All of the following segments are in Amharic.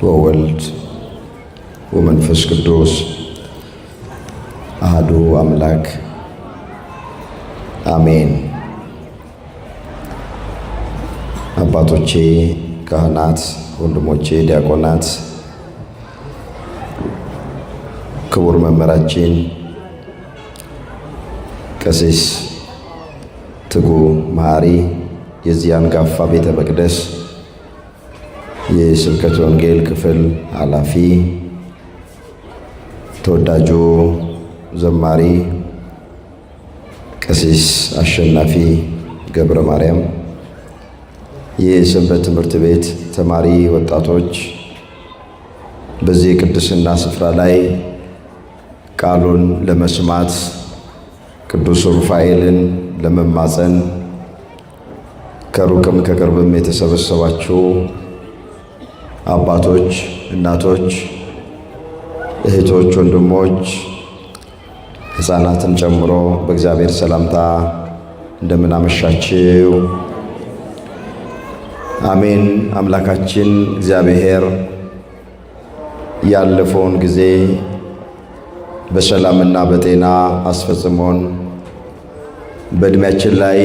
ወወልድ ወመንፈስ ቅዱስ አሐዱ አምላክ አሜን። አባቶቼ ካህናት፣ ወንድሞቼ ዲያቆናት፣ ክቡር መምህራችን ቀሲስ ትጉ መሐሪ የዚህ አንጋፋ ቤተ መቅደስ የስብከተ ወንጌል ክፍል ኃላፊ፣ ተወዳጁ ዘማሪ ቀሲስ አሸናፊ ገብረ ማርያም፣ የሰንበት ትምህርት ቤት ተማሪ ወጣቶች፣ በዚህ የቅድስና ስፍራ ላይ ቃሉን ለመስማት ቅዱስ ሩፋኤልን ለመማፀን ከሩቅም ከቅርብም የተሰበሰባችሁ አባቶች፣ እናቶች፣ እህቶች፣ ወንድሞች፣ ሕፃናትን ጨምሮ በእግዚአብሔር ሰላምታ እንደምን አመሻችሁ። አሜን። አምላካችን እግዚአብሔር ያለፈውን ጊዜ በሰላምና በጤና አስፈጽሞን በእድሜያችን ላይ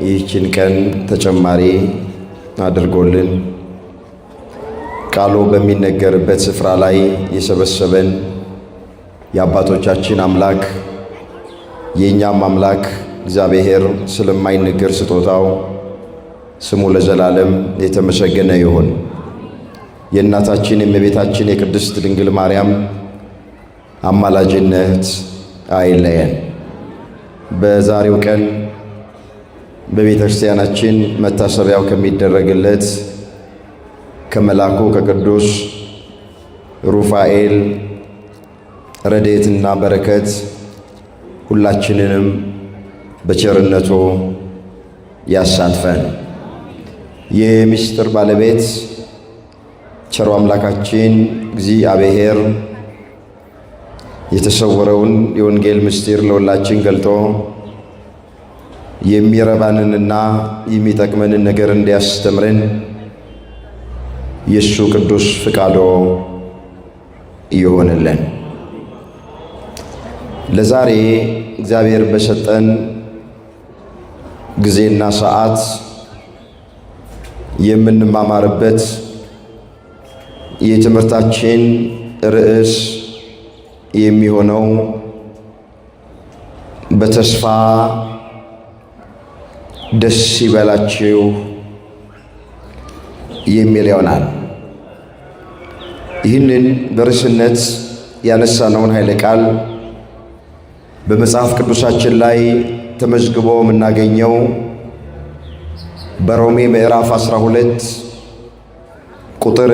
ይህችን ቀን ተጨማሪ አድርጎልን ቃሉ በሚነገርበት ስፍራ ላይ የሰበሰበን የአባቶቻችን አምላክ የእኛም አምላክ እግዚአብሔር ስለማይነገር ስጦታው ስሙ ለዘላለም የተመሰገነ ይሁን። የእናታችን የእመቤታችን የቅድስት ድንግል ማርያም አማላጅነት አይለየን። በዛሬው ቀን በቤተ ክርስቲያናችን መታሰቢያው ከሚደረግለት ከመላኩ ከቅዱስ ሩፋኤል ረድኤትና በረከት ሁላችንንም በቸርነቱ ያሳትፈን። የምስጢር ባለቤት ቸሩ አምላካችን እግዚአብሔር የተሰወረውን የወንጌል ምስጢር ለሁላችን ገልጦ የሚረባንንና የሚጠቅመንን ነገር እንዲያስተምረን የእሱ ቅዱስ ፍቃዶ ይሆንልን። ለዛሬ እግዚአብሔር በሰጠን ጊዜና ሰዓት የምንማማርበት የትምህርታችን ርዕስ የሚሆነው በተስፋ ደስ ይበላችሁ የሚል ይሆናል። ይህንን በርዕስነት ያነሳነውን ኃይለ ቃል በመጽሐፍ ቅዱሳችን ላይ ተመዝግቦ የምናገኘው በሮሜ ምዕራፍ 12 ቁጥር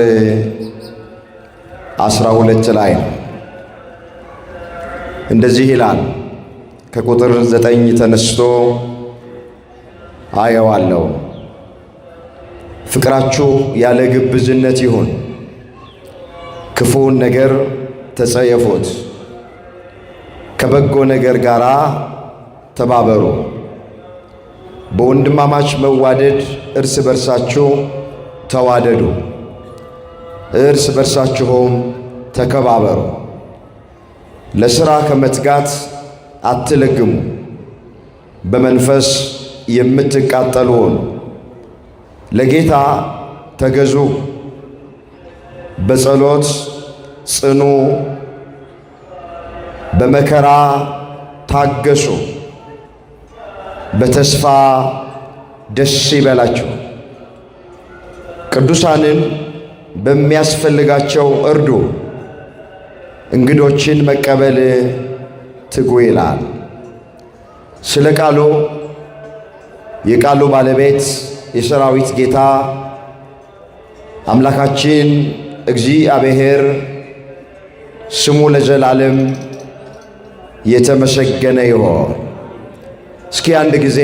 12 ላይ ነው። እንደዚህ ይላል። ከቁጥር 9 ተነስቶ አየዋለሁ። ፍቅራችሁ ያለ ግብዝነት ይሁን፣ ክፉውን ነገር ተጸየፉት፣ ከበጎ ነገር ጋር ተባበሩ፣ በወንድማማች መዋደድ እርስ በርሳችሁ ተዋደዱ፣ እርስ በርሳችሁም ተከባበሩ። ለሥራ ከመትጋት አትለግሙ፣ በመንፈስ የምትቃጠሉ ሁኑ፣ ለጌታ ተገዙ፣ በጸሎት ጽኑ፣ በመከራ ታገሱ፣ በተስፋ ደስ ይበላችሁ፣ ቅዱሳንን በሚያስፈልጋቸው እርዱ፣ እንግዶችን መቀበል ትጉ ይላል። ስለ ቃሉ የቃሉ ባለቤት የሰራዊት ጌታ አምላካችን እግዚአብሔር ስሙ ለዘላለም የተመሰገነ ይሁን። እስኪ አንድ ጊዜ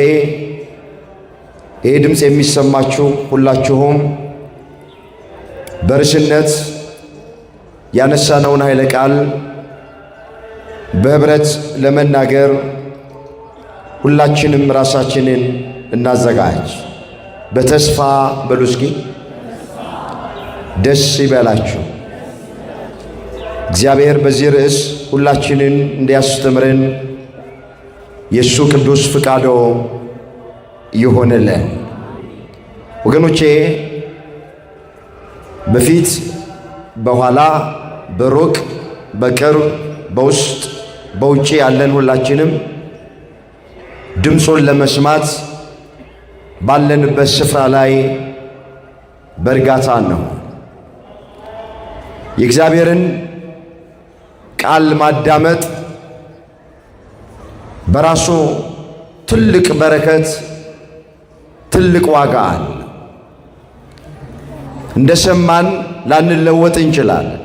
ይህ ድምፅ የሚሰማችሁ ሁላችሁም በርዕስነት ያነሳነውን ኃይለ ቃል በህብረት ለመናገር ሁላችንም ራሳችንን እናዘጋጅ። በተስፋ በሉ እስኪ ደስ ይበላችሁ። እግዚአብሔር በዚህ ርዕስ ሁላችንን እንዲያስተምረን የእሱ ቅዱስ ፍቃዶ ይሆንልን። ወገኖቼ በፊት በኋላ በሩቅ በቅርብ በውስጥ በውጪ ያለን ሁላችንም ድምፁን ለመስማት ባለንበት ስፍራ ላይ በእርጋታ ነው። የእግዚአብሔርን ቃል ማዳመጥ በራሱ ትልቅ በረከት፣ ትልቅ ዋጋ አለ። እንደሰማን ላንለወጥ እንችላለን።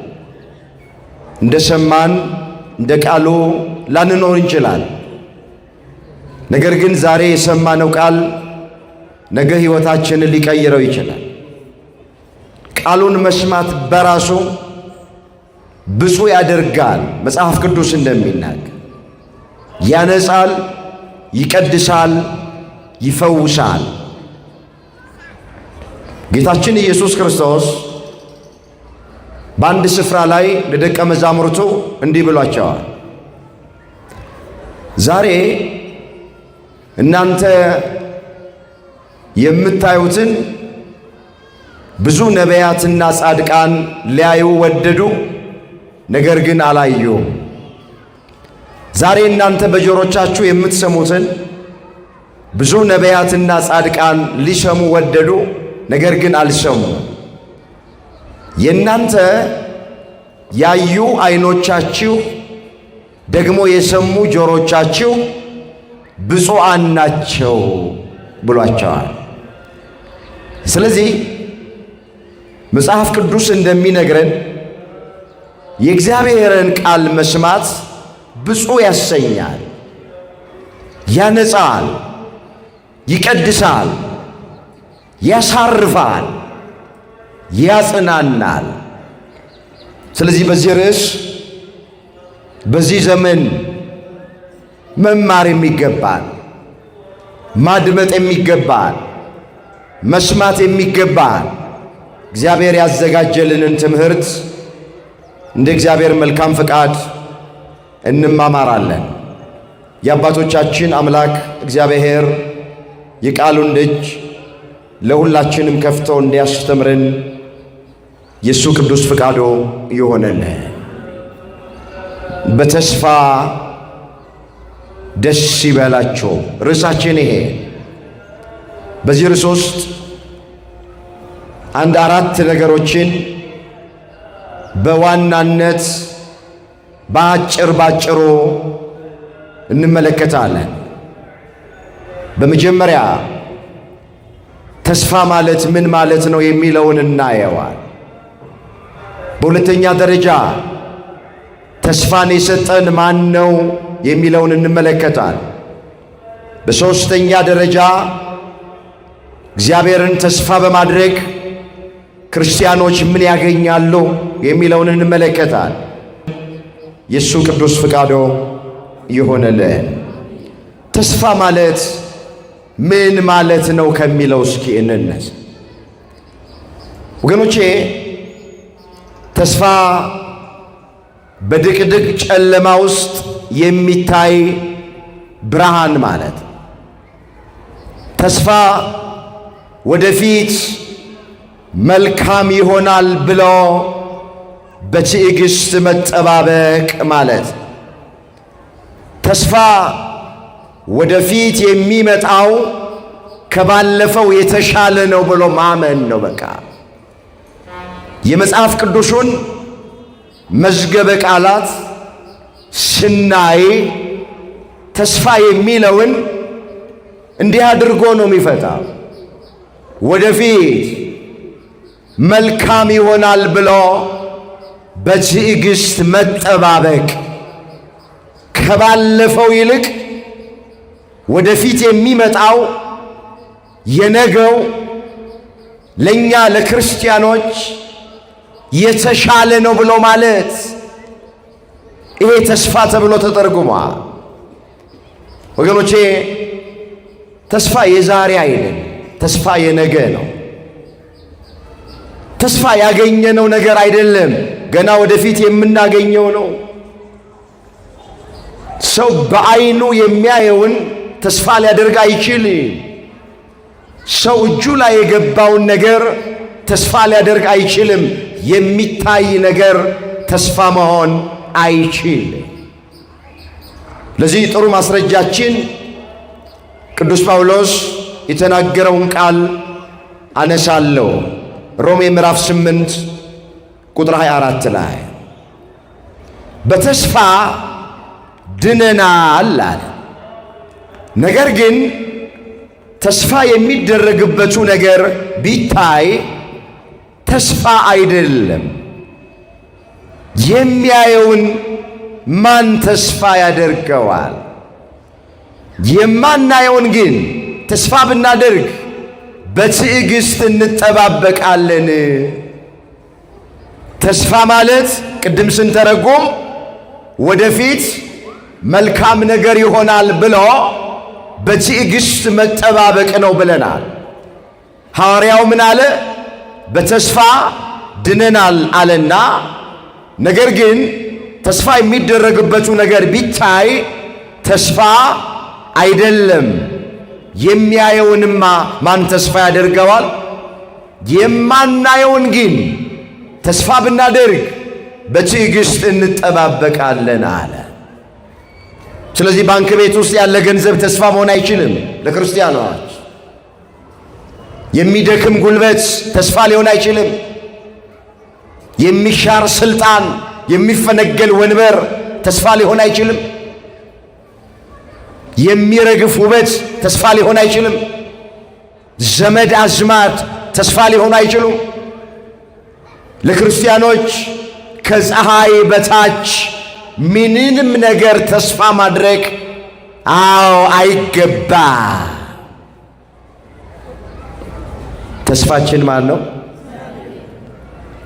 እንደሰማን እንደ ቃሉ ላንኖር እንችላለን። ነገር ግን ዛሬ የሰማነው ቃል ነገ ሕይወታችንን ሊቀይረው ይችላል። ቃሉን መስማት በራሱ ብፁዕ ያደርጋል። መጽሐፍ ቅዱስ እንደሚናገር ያነጻል፣ ይቀድሳል፣ ይፈውሳል። ጌታችን ኢየሱስ ክርስቶስ በአንድ ስፍራ ላይ ለደቀ መዛሙርቱ እንዲህ ብሏቸዋል። ዛሬ እናንተ የምታዩትን ብዙ ነቢያትና ጻድቃን ሊያዩ ወደዱ፣ ነገር ግን አላዩም። ዛሬ እናንተ በጆሮቻችሁ የምትሰሙትን ብዙ ነቢያትና ጻድቃን ሊሰሙ ወደዱ፣ ነገር ግን አልሰሙ። የእናንተ ያዩ ዓይኖቻችሁ ደግሞ የሰሙ ጆሮቻችሁ ብፁዓን ናቸው ብሏቸዋል። ስለዚህ መጽሐፍ ቅዱስ እንደሚነግረን የእግዚአብሔርን ቃል መስማት ብፁዕ ያሰኛል፣ ያነጻል፣ ይቀድሳል፣ ያሳርፋል፣ ያጽናናል። ስለዚህ በዚህ ርዕስ በዚህ ዘመን መማር የሚገባን፣ ማድመጥ የሚገባን፣ መስማት የሚገባን እግዚአብሔር ያዘጋጀልንን ትምህርት እንደ እግዚአብሔር መልካም ፈቃድ እንማማራለን። የአባቶቻችን አምላክ እግዚአብሔር የቃሉን ደጅ ለሁላችንም ከፍቶ እንዲያስተምረን የእሱ ቅዱስ ፍቃዶ ይሆነልን። በተስፋ ደስ ይበላቸው ርዕሳችን ይሄ። በዚህ ርዕስ ውስጥ አንድ አራት ነገሮችን በዋናነት ባጭሩ እንመለከታለን። በመጀመሪያ ተስፋ ማለት ምን ማለት ነው የሚለውን እናየዋል። በሁለተኛ ደረጃ ተስፋን የሰጠን ማን ነው የሚለውን እንመለከታለን። በሦስተኛ ደረጃ እግዚአብሔርን ተስፋ በማድረግ ክርስቲያኖች ምን ያገኛሉ የሚለውን እንመለከታለን። የእሱ ቅዱስ ፍቃዶ ይሆነልን። ተስፋ ማለት ምን ማለት ነው ከሚለው እስኪ እንነሳ። ወገኖቼ ተስፋ በድቅድቅ ጨለማ ውስጥ የሚታይ ብርሃን ማለት፣ ተስፋ ወደፊት መልካም ይሆናል ብሎ በትዕግስት መጠባበቅ ማለት፣ ተስፋ ወደፊት የሚመጣው ከባለፈው የተሻለ ነው ብሎ ማመን ነው። በቃ የመጽሐፍ ቅዱሱን መዝገበ ቃላት ስናይ ተስፋ የሚለውን እንዲህ አድርጎ ነው የሚፈታው። ወደፊት መልካም ይሆናል ብሎ በትዕግስት መጠባበቅ፣ ከባለፈው ይልቅ ወደፊት የሚመጣው የነገው ለኛ ለክርስቲያኖች የተሻለ ነው ብሎ ማለት፣ ይሄ ተስፋ ተብሎ ተተርጉሟል። ወገኖቼ ተስፋ የዛሬ አይደለም፣ ተስፋ የነገ ነው። ተስፋ ያገኘነው ነገር አይደለም፣ ገና ወደፊት የምናገኘው ነው። ሰው በዓይኑ የሚያየውን ተስፋ ሊያደርግ አይችልም። ሰው እጁ ላይ የገባውን ነገር ተስፋ ሊያደርግ አይችልም። የሚታይ ነገር ተስፋ መሆን አይችልም። ለዚህ ጥሩ ማስረጃችን ቅዱስ ጳውሎስ የተናገረውን ቃል አነሳለሁ። ሮሜ ምዕራፍ 8 ቁጥር 24 ላይ በተስፋ ድነናል አለ። ነገር ግን ተስፋ የሚደረግበቱ ነገር ቢታይ ተስፋ አይደለም። የሚያየውን ማን ተስፋ ያደርገዋል? የማናየውን ግን ተስፋ ብናደርግ በትዕግሥት እንጠባበቃለን። ተስፋ ማለት ቅድም ስንተረጎም ወደፊት መልካም ነገር ይሆናል ብሎ በትዕግሥት መጠባበቅ ነው ብለናል። ሐዋርያው ምን አለ? በተስፋ ድነናል አለና፣ ነገር ግን ተስፋ የሚደረግበቱ ነገር ቢታይ ተስፋ አይደለም። የሚያየውንማ ማን ተስፋ ያደርገዋል? የማናየውን ግን ተስፋ ብናደርግ በትዕግሥት እንጠባበቃለን አለ። ስለዚህ ባንክ ቤት ውስጥ ያለ ገንዘብ ተስፋ መሆን አይችልም። ለክርስቲያኖች የሚደክም ጉልበት ተስፋ ሊሆን አይችልም። የሚሻር ስልጣን፣ የሚፈነገል ወንበር ተስፋ ሊሆን አይችልም። የሚረግፍ ውበት ተስፋ ሊሆን አይችልም። ዘመድ አዝማድ ተስፋ ሊሆን አይችሉም። ለክርስቲያኖች ከፀሐይ በታች ምንንም ነገር ተስፋ ማድረግ አይገባ። ተስፋችን ማን ነው?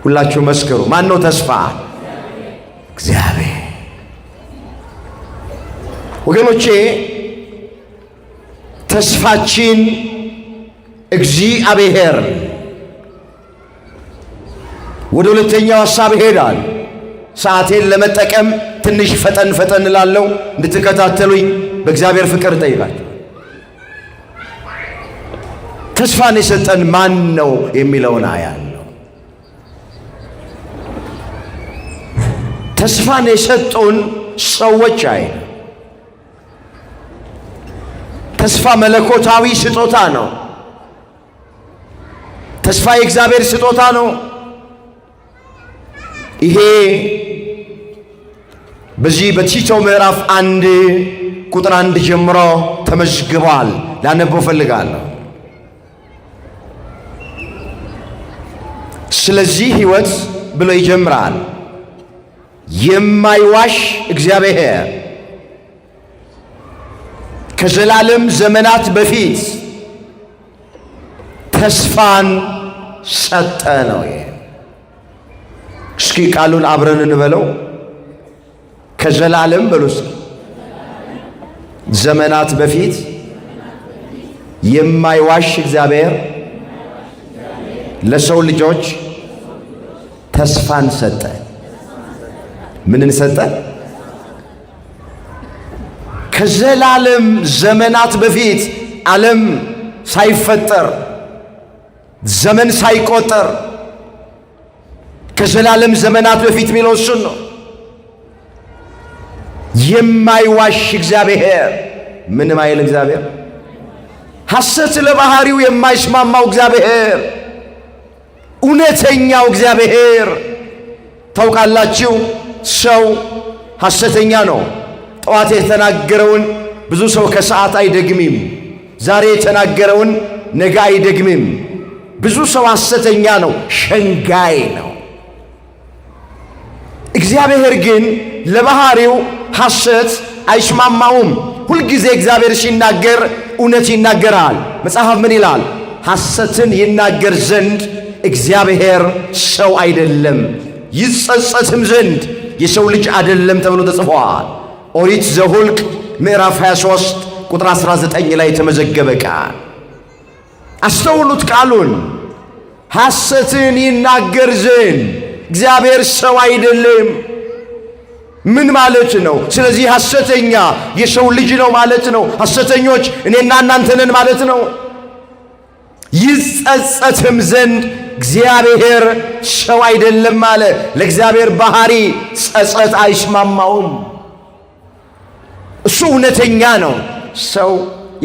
ሁላችሁ መስክሩ። ማን ነው ተስፋ? እግዚአብሔር። ወገኖቼ ተስፋችን እግዚአብሔር። ወደ ሁለተኛው ሐሳብ ይሄዳል። ሰዓቴን ለመጠቀም ትንሽ ፈጠን ፈጠን እላለሁ። እንድትከታተሉኝ በእግዚአብሔር ፍቅር ጠይቃችሁ። ተስፋን የሰጠን ማን ነው የሚለውን አያለሁ። ተስፋን የሰጡን ሰዎች አይደለም። ተስፋ መለኮታዊ ስጦታ ነው። ተስፋ የእግዚአብሔር ስጦታ ነው። ይሄ በዚህ በቲቶ ምዕራፍ 1 ቁጥር 1 ጀምሮ ተመዝግቧል። ላነበው ፈልጋለሁ። ስለዚህ ሕይወት ብሎ ይጀምራል። የማይዋሽ እግዚአብሔር ከዘላለም ዘመናት በፊት ተስፋን ሰጠ ነው። እስኪ ቃሉን አብረን እንበለው። ከዘላለም በሉስ ዘመናት በፊት የማይዋሽ እግዚአብሔር ለሰው ልጆች ተስፋን ሰጠ። ምንን ሰጠ? ከዘላለም ዘመናት በፊት ዓለም ሳይፈጠር ዘመን ሳይቆጠር ከዘላለም ዘመናት በፊት የሚለው እሱን ነው። የማይዋሽ እግዚአብሔር። ምንም አይል እግዚአብሔር። ሐሰት ለባህሪው የማይስማማው እግዚአብሔር፣ እውነተኛው እግዚአብሔር። ታውቃላችሁ፣ ሰው ሐሰተኛ ነው። ጠዋት የተናገረውን ብዙ ሰው ከሰዓት አይደግምም። ዛሬ የተናገረውን ነገ አይደግምም። ብዙ ሰው ሐሰተኛ ነው፣ ሸንጋይ ነው። እግዚአብሔር ግን ለባህሪው ሐሰት አይስማማውም። ሁልጊዜ እግዚአብሔር ሲናገር እውነት ይናገራል። መጽሐፍ ምን ይላል? ሐሰትን ይናገር ዘንድ እግዚአብሔር ሰው አይደለም፣ ይጸጸትም ዘንድ የሰው ልጅ አይደለም ተብሎ ተጽፏል። ኦሪት ዘኍልቍ ምዕራፍ 23 ቁጥር 19 ላይ የተመዘገበ ቃል። አስተውሉት ቃሉን። ሐሰትን ይናገር ዘንድ እግዚአብሔር ሰው አይደለም። ምን ማለት ነው? ስለዚህ ሐሰተኛ የሰው ልጅ ነው ማለት ነው። ሐሰተኞች እኔና እናንተ ነን ማለት ነው። ይጸጸትም ዘንድ እግዚአብሔር ሰው አይደለም አለ። ለእግዚአብሔር ባህሪ ጸጸት አይስማማውም። እሱ እውነተኛ ነው። ሰው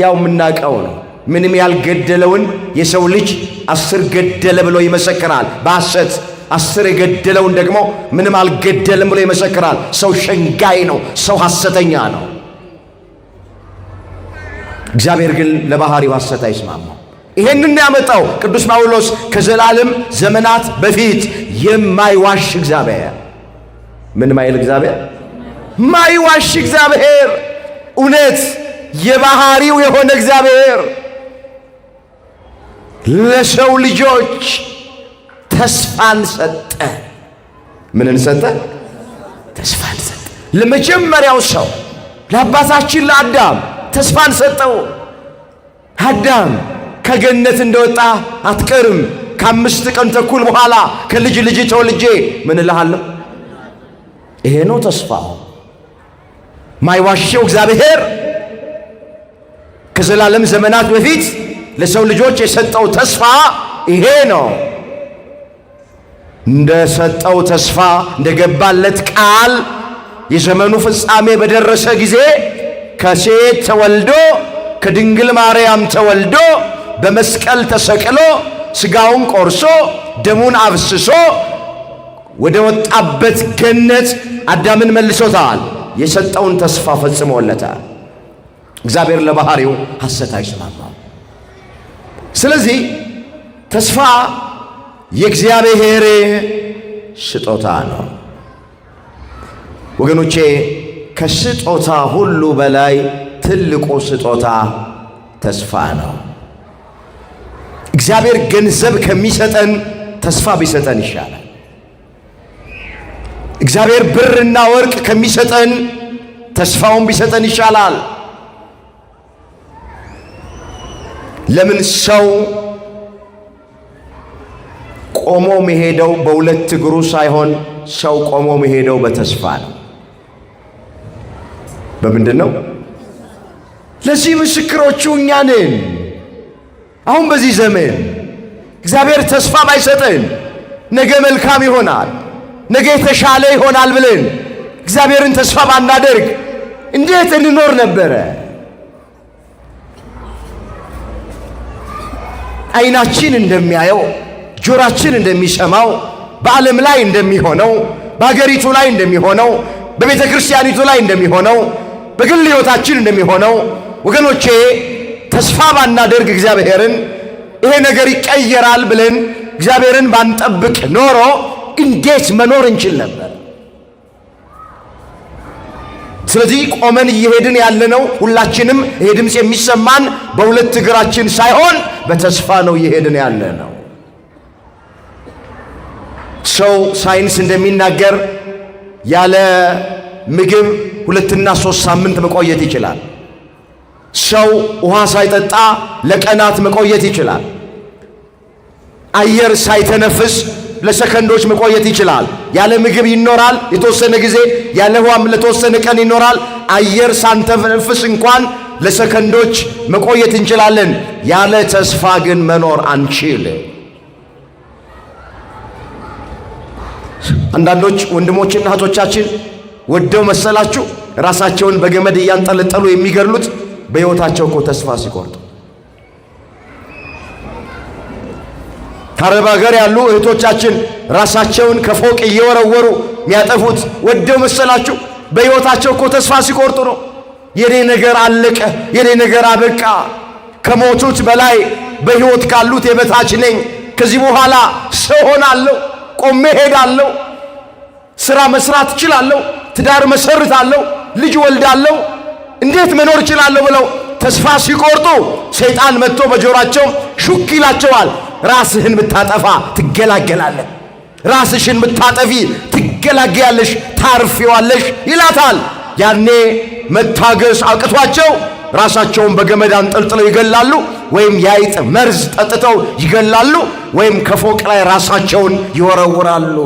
ያው የምናውቀው ነው። ምንም ያልገደለውን የሰው ልጅ 10 ገደለ ብሎ ይመሰክራል በሐሰት። 10 የገደለውን ደግሞ ምንም አልገደልም ብሎ ይመሰክራል። ሰው ሸንጋይ ነው። ሰው ሐሰተኛ ነው። እግዚአብሔር ግን ለባህሪው ሐሰት አይስማማው። ይሄንን ያመጣው ቅዱስ ጳውሎስ ከዘላለም ዘመናት በፊት የማይዋሽ እግዚአብሔር። ምን ማይል እግዚአብሔር? ማይዋሽ እግዚአብሔር፣ እውነት የባህሪው የሆነ እግዚአብሔር ለሰው ልጆች ተስፋን ሰጠ። ምንን ሰጠ? ተስፋን ሰጠ። ለመጀመሪያው ሰው ለአባታችን ለአዳም ተስፋን ሰጠው። አዳም ከገነት እንደወጣ አትቀርም፣ ከ5 ቀን ተኩል በኋላ ከልጅ ልጅ ተወልጄ ምን እልሃለሁ። ይሄ ነው ተስፋው። ማይዋሸው እግዚአብሔር ከዘላለም ዘመናት በፊት ለሰው ልጆች የሰጠው ተስፋ ይሄ ነው። እንደሰጠው ተስፋ እንደገባለት ቃል የዘመኑ ፍጻሜ በደረሰ ጊዜ ከሴት ተወልዶ ከድንግል ማርያም ተወልዶ በመስቀል ተሰቅሎ ሥጋውን ቆርሶ ደሙን አፍስሶ ወደ ወጣበት ገነት አዳምን መልሶታል። የሰጠውን ተስፋ ፈጽሞለታል። እግዚአብሔር ለባህሪው ሐሰት አይስማማም። ስለዚህ ተስፋ የእግዚአብሔር ስጦታ ነው። ወገኖቼ ከስጦታ ሁሉ በላይ ትልቁ ስጦታ ተስፋ ነው። እግዚአብሔር ገንዘብ ከሚሰጠን ተስፋ ቢሰጠን ይሻላል። እግዚአብሔር ብርና ወርቅ ከሚሰጠን ተስፋውን ቢሰጠን ይሻላል። ለምን? ሰው ቆሞ መሄደው በሁለት እግሩ ሳይሆን ሰው ቆሞ መሄደው በተስፋ ነው። በምንድን ነው? ለዚህ ምስክሮቹ እኛ ነን። አሁን በዚህ ዘመን እግዚአብሔር ተስፋ ባይሰጠን ነገ መልካም ይሆናል፣ ነገ የተሻለ ይሆናል ብለን እግዚአብሔርን ተስፋ ባናደርግ እንዴት እንኖር ነበረ? ዓይናችን እንደሚያየው፣ ጆሮአችን እንደሚሰማው፣ በዓለም ላይ እንደሚሆነው፣ በሀገሪቱ ላይ እንደሚሆነው፣ በቤተ ክርስቲያኒቱ ላይ እንደሚሆነው፣ በግል ሕይወታችን እንደሚሆነው ወገኖቼ ተስፋ ባናደርግ እግዚአብሔርን ይሄ ነገር ይቀየራል ብለን እግዚአብሔርን ባንጠብቅ ኖሮ እንዴት መኖር እንችል ነበር? ስለዚህ ቆመን እየሄድን ያለነው ሁላችንም ይሄ ድምፅ የሚሰማን በሁለት እግራችን ሳይሆን በተስፋ ነው እየሄድን ያለነው። ሰው ሳይንስ እንደሚናገር ያለ ምግብ 2 እና 3 ሳምንት መቆየት ይችላል። ሰው ውሃ ሳይጠጣ ለቀናት መቆየት ይችላል። አየር ሳይተነፍስ ለሰከንዶች መቆየት ይችላል። ያለ ምግብ ይኖራል የተወሰነ ጊዜ፣ ያለ ውሃም ለተወሰነ ቀን ይኖራል። አየር ሳንተነፍስ እንኳን ለሰከንዶች መቆየት እንችላለን። ያለ ተስፋ ግን መኖር አንችል። አንዳንዶች ወንድሞችና እህቶቻችን ወደው መሰላችሁ ራሳቸውን በገመድ እያንጠለጠሉ የሚገድሉት በሕይወታቸው እኮ ተስፋ ሲቆርጡ። ከአረብ ሀገር ያሉ እህቶቻችን ራሳቸውን ከፎቅ እየወረወሩ የሚያጠፉት ወደው መሰላችሁ በሕይወታቸው እኮ ተስፋ ሲቆርጡ ነው። የኔ ነገር አለቀ፣ የኔ ነገር አበቃ፣ ከሞቱት በላይ በሕይወት ካሉት የበታች ነኝ፣ ከዚህ በኋላ ሰው ሆናለሁ፣ ቆሜ ሄዳለሁ፣ ሥራ መስራት እችላለሁ፣ ትዳር መሰርታለሁ፣ ልጅ ወልዳለሁ፣ እንዴት መኖር እችላለሁ ብለው ተስፋ ሲቆርጡ ሰይጣን መጥቶ በጆሮአቸው ሹክ ይላቸዋል። ራስህን ብታጠፋ ትገላገላለህ፣ ራስሽን ብታጠፊ ትገላገያለሽ፣ ታርፊዋለሽ ይላታል። ያኔ መታገስ አቅቷቸው ራሳቸውን በገመድ አንጠልጥለው ይገላሉ፣ ወይም የአይጥ መርዝ ጠጥተው ይገላሉ፣ ወይም ከፎቅ ላይ ራሳቸውን ይወረውራሉ።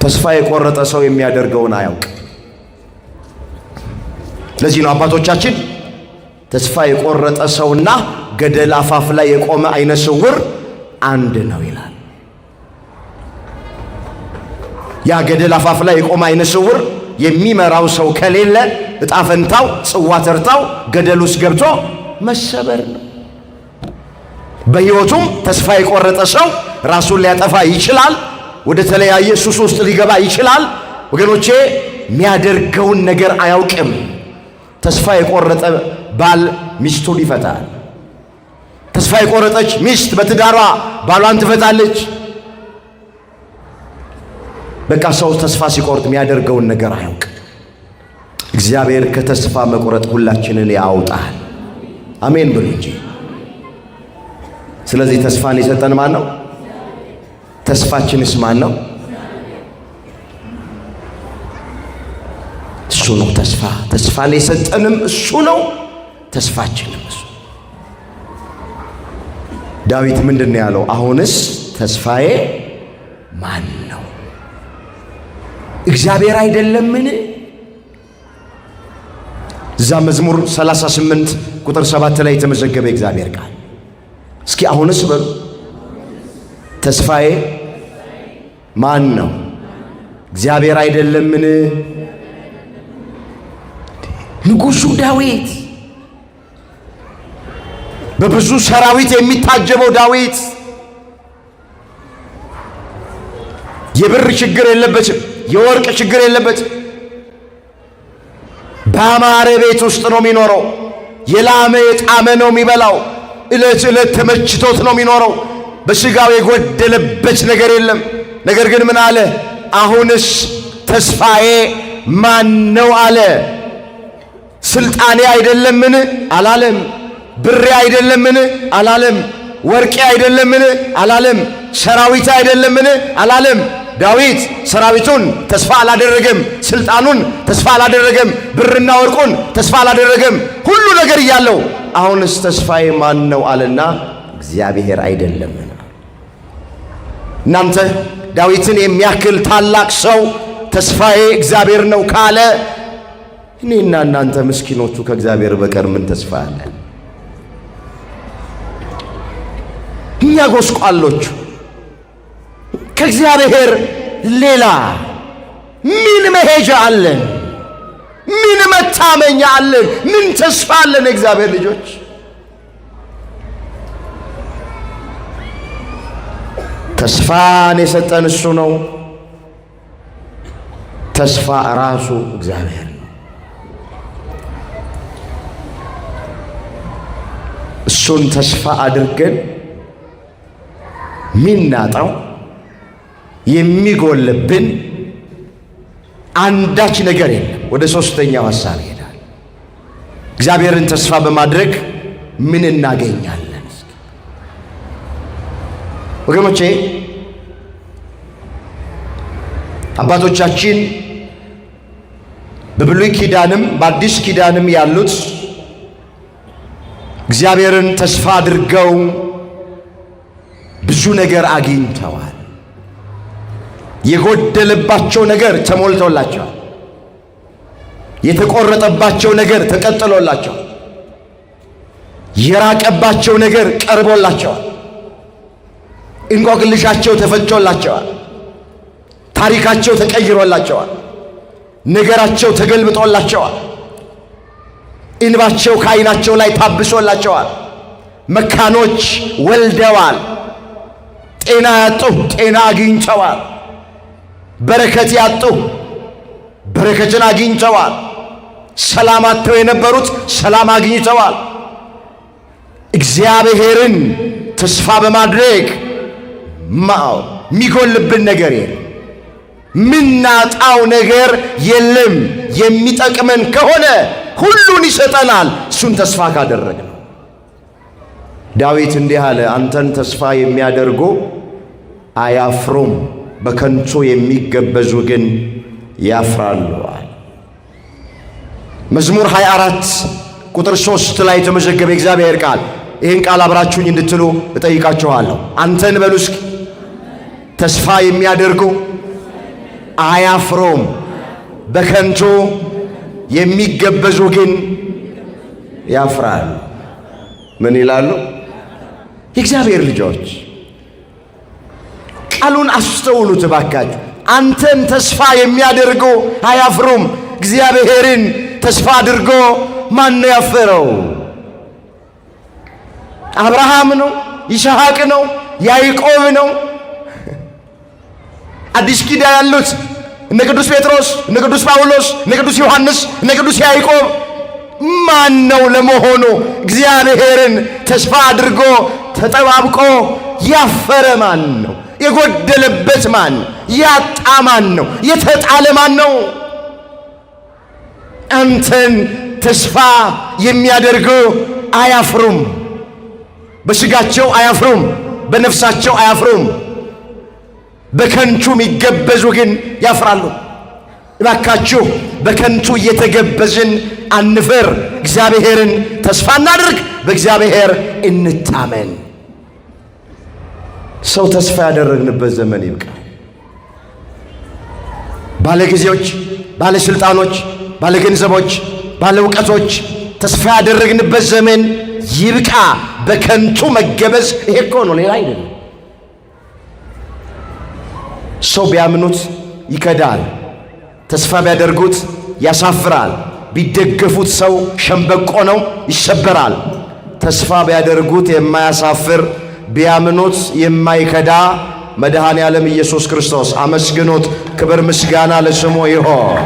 ተስፋ የቆረጠ ሰው የሚያደርገውን አያውቅ። ለዚህ ነው አባቶቻችን ተስፋ የቆረጠ ሰውና ገደል አፋፍ ላይ የቆመ አይነ ስውር አንድ ነው ይላል። ያ ገደል አፋፍ ላይ የቆመ አይነ ስውር የሚመራው ሰው ከሌለ እጣ ፈንታው ጽዋ ተርታው ገደል ውስጥ ገብቶ መሰበር ነው። በሕይወቱም ተስፋ የቆረጠ ሰው ራሱን ሊያጠፋ ይችላል። ወደ ተለያየ ሱስ ውስጥ ሊገባ ይችላል። ወገኖቼ የሚያደርገውን ነገር አያውቅም። ተስፋ የቆረጠ ባል ሚስቱን ይፈታል። ተስፋ የቆረጠች ሚስት በትዳሯ ባሏን ትፈታለች። በቃ ሰው ተስፋ ሲቆርጥ የሚያደርገውን ነገር አያውቅም። እግዚአብሔር ከተስፋ መቁረጥ ሁላችንን ያውጣል። አሜን ብሉ እንጂ። ስለዚህ ተስፋን የሰጠን ማን ነው? ተስፋችንስ ማን ነው? እሱ ነው። ተስፋን የሰጠንም እሱ ነው። ተስፋችንም እሱ። ዳዊት ምንድን ነው ያለው? አሁንስ ተስፋዬ ማን ነው? እግዚአብሔር አይደለምን? እዛ መዝሙር 38 ቁጥር 7 ላይ የተመዘገበ እግዚአብሔር ቃል። እስኪ አሁንስ በሉ ተስፋዬ ማን ነው? እግዚአብሔር አይደለምን? ንጉሡ ዳዊት፣ በብዙ ሰራዊት የሚታጀበው ዳዊት የብር ችግር የለበትም፣ የወርቅ ችግር የለበትም። በአማረ ቤት ውስጥ ነው የሚኖረው። የላመ የጣመ ነው የሚበላው። ዕለት ዕለት ተመችቶት ነው የሚኖረው። በሥጋው የጎደለበት ነገር የለም። ነገር ግን ምን አለ? አሁንስ ተስፋዬ ማን ነው አለ። ስልጣኔ አይደለምን አላለም። ብሬ አይደለምን አላለም። ወርቄ አይደለምን አላለም። ሰራዊት አይደለምን አላለም። ዳዊት ሰራዊቱን ተስፋ አላደረገም። ስልጣኑን ተስፋ አላደረገም። ብርና ወርቁን ተስፋ አላደረገም። ሁሉ ነገር እያለው አሁንስ ተስፋዬ ማን ነው አለና እግዚአብሔር አይደለምን። እናንተ ዳዊትን የሚያክል ታላቅ ሰው ተስፋዬ እግዚአብሔር ነው ካለ እኔና እናንተ ምስኪኖቹ ከእግዚአብሔር በቀር ምን ተስፋ አለን? እኛ ጎስቋሎቹ ከእግዚአብሔር ሌላ ምን መሄጃ አለን? ምን መታመኛ አለን? ምን ተስፋ አለን? እግዚአብሔር ልጆች ተስፋን የሰጠን እሱ ነው። ተስፋ ራሱ እግዚአብሔር ነው። እሱን ተስፋ አድርገን ሚናጣው የሚጎልብን አንዳች ነገር የለም። ወደ ሶስተኛው ሐሳብ ይሄዳል። እግዚአብሔርን ተስፋ በማድረግ ምን እናገኛለን? ወገኖቼ አባቶቻችን በብሉይ ኪዳንም በአዲስ ኪዳንም ያሉት እግዚአብሔርን ተስፋ አድርገው ብዙ ነገር አግኝተዋል። የጎደለባቸው ነገር ተሞልቶላቸዋል። የተቆረጠባቸው ነገር ተቀጥሎላቸዋል። የራቀባቸው ነገር ቀርቦላቸዋል። እንቆቅልሻቸው ተፈቶላቸዋል። ታሪካቸው ተቀይሮላቸዋል። ነገራቸው ተገልብጦላቸዋል። እንባቸው ከዓይናቸው ላይ ታብሶላቸዋል። መካኖች ወልደዋል። ጤና ያጡ ጤና አግኝተዋል። በረከት ያጡ በረከትን አግኝተዋል። ሰላም አጥተው የነበሩት ሰላም አግኝተዋል። እግዚአብሔርን ተስፋ በማድረግ የሚጎልብን ነገር የለም። ምናጣው ነገር የለም። የሚጠቅመን ከሆነ ሁሉን ይሰጠናል፣ እሱን ተስፋ ካደረግነው። ዳዊት እንዲህ አለ፣ አንተን ተስፋ የሚያደርጉ አያፍሩም፣ በከንቱ የሚገበዙ ግን ያፍራሉ። መዝሙር 24 ቁጥር 3 ላይ የተመዘገበ እግዚአብሔር ቃል። ይህን ቃል አብራችሁኝ እንድትሉ እጠይቃችኋለሁ። አንተን በሉ እስኪ ተስፋ የሚያደርጉ አያፍሩም። በከንቱ የሚገበዙ ግን ያፍራሉ። ምን ይላሉ? የእግዚአብሔር ልጆች ቃሉን አስተውሉት ባካችሁ። አንተን ተስፋ የሚያደርጉ አያፍሩም። እግዚአብሔርን ተስፋ አድርጎ ማን ነው ያፈረው? አብርሃም ነው? ይስሐቅ ነው? ያዕቆብ ነው? አዲስ ኪዳን ያሉት እነ ቅዱስ ጴጥሮስ፣ እነ ቅዱስ ጳውሎስ፣ እነ ቅዱስ ዮሐንስ፣ እነ ቅዱስ ያዕቆብ ማን ነው ለመሆኑ እግዚአብሔርን ተስፋ አድርጎ ተጠባብቆ ያፈረ ማን ነው? የጎደለበት ማን? ያጣ ማን ነው? የተጣለ ማን ነው? አንተን ተስፋ የሚያደርጉ አያፍሩም። በሥጋቸው አያፍሩም፣ በነፍሳቸው አያፍሩም። በከንቱ የሚገበዙ ግን ያፍራሉ። እባካችሁ በከንቱ እየተገበዝን አንፈር። እግዚአብሔርን ተስፋ እናድርግ፣ በእግዚአብሔር እንታመን። ሰው ተስፋ ያደረግንበት ዘመን ይብቃ። ባለጊዜዎች፣ ባለስልጣኖች፣ ባለገንዘቦች፣ ባለእውቀቶች ተስፋ ያደረግንበት ዘመን ይብቃ። በከንቱ መገበዝ ይሄ እኮ ነው፣ ሌላ አይደለም። ሰው ቢያምኑት ይከዳል፣ ተስፋ ቢያደርጉት ያሳፍራል። ቢደገፉት ሰው ሸምበቆ ነው፣ ይሰበራል። ተስፋ ቢያደርጉት የማያሳፍር ቢያምኑት የማይከዳ መድኃኔ ዓለም ኢየሱስ ክርስቶስ አመስግኖት። ክብር ምስጋና ለስሙ ይሆን።